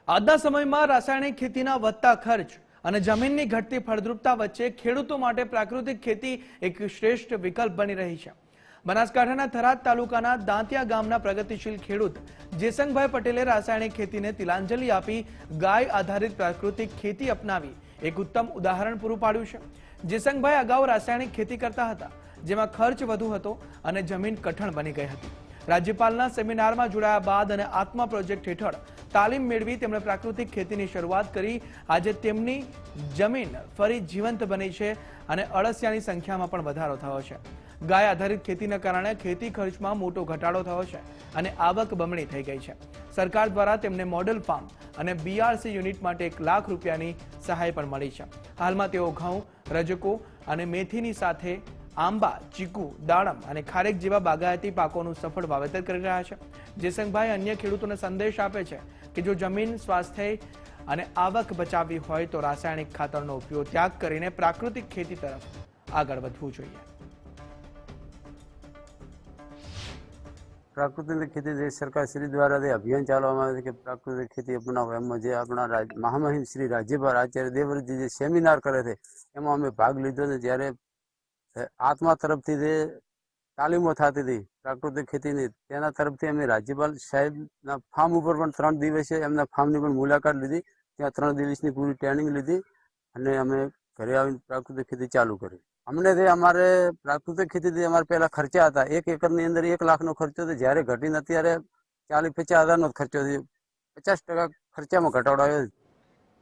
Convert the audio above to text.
આજના સમયમાં રાસાયણિક ખેતીના વધતા ખર્ચ અને જમીનની ઘટતી ફળદ્રુપતા વચ્ચે ખેડૂતો માટે પ્રાકૃતિક ખેતી એક શ્રેષ્ઠ વિકલ્પ બની રહી છે। બનાસકાંઠાના થરાદ તાલુકાના દાંતિયા ગામના પ્રગતિશીલ ખેડૂત જેસંગભાઈ પટેલે રાસાયણિક ખેતીને તિલાંજલિ આપી ગાય આધારિત પ્રાકૃતિક ખેતી અપનાવી એક ઉત્તમ ઉદાહરણ પૂરું પાડ્યું છે। જેસંગભાઈ અગાઉ રાસાયણિક ખેતી કરતા હતા, જેમાં ખર્ચ વધુ હતો અને જમીન કઠણ બની ગઈ હતી। રાજ્યપાલના સેમિનારમાં જોડાયા બાદ અને આત્મા પ્રોજેક્ટ હેઠળ તાલીમ મેળવી તેમણે પ્રાકૃતિક ખેતીની શરૂઆત કરી। આજે તેમની જમીન ફરી જીવંત બની છે અને અળસિયાની સંખ્યામાં પણ વધારો થયો છે। ગાય આધારિત ખેતીના કારણે ખેતી ખર્ચમાં મોટો ઘટાડો થયો છે અને આવક બમણી થઈ ગઈ છે। સરકાર દ્વારા તેમને મોડેલ ફાર્મ અને બીઆરસી યુનિટ માટે 1 લાખ રૂપિયાની સહાય પણ મળી છે। હાલમાં તેઓ ઘઉં, રજકો અને મેથીની સાથે આંબા, ચીકુ, દાડમ અને ખારેક જેવા બાગાયતી પાકોનું સફળ વાવેતર કરી રહ્યા છે। જેસંગભાઈ અન્ય ખેડૂતોને સંદેશ આપે છે કે જો જમીન, સ્વાસ્થ્ય અને આવક બચાવવી હોય તો રાસાયણિક ખાતરનો ઉપયોગ ત્યાગ કરીને પ્રાકૃતિક ખેતી તરફ આગળ વધવું જોઈએ। પ્રાકૃતિક ખેતી દેશ સરકાર શ્રી દ્વારા અભિયાન ચલાવવામાં આવે છે કે પ્રાકૃતિક ખેતી અપનાવો। એમાં જે આપણા મહામહિમ શ્રી રાજ્યપાલ આચાર્ય દેવવ્રતજી જે સેમિનાર કરે છે એમાં અમે ભાગ લીધો છે। જ્યારે આત્મા તરફથી જે તાલીમો થતી હતી પ્રાકૃતિક ખેતીની, તેના તરફથી અમે રાજ્યપાલ સાહેબના ફાર્મ ઉપર પણ 3 દિવસે એમના ફાર્મની પણ મુલાકાત લીધી। ત્યાં 3 દિવસની પૂરી ટ્રેનિંગ લીધી અને અમે ઘરે આવીને પ્રાકૃતિક ખેતી ચાલુ કરી। અમને તે અમારે પ્રાકૃતિક ખેતીથી અમારે પહેલા ખર્ચા હતા 1 એકરની અંદર 1 લાખનો ખર્ચો હતો, જ્યારે ઘટીને અત્યારે 40-50 હજારનો ખર્ચો થયો। 50% ખર્ચામાં ઘટાડો આવ્યો।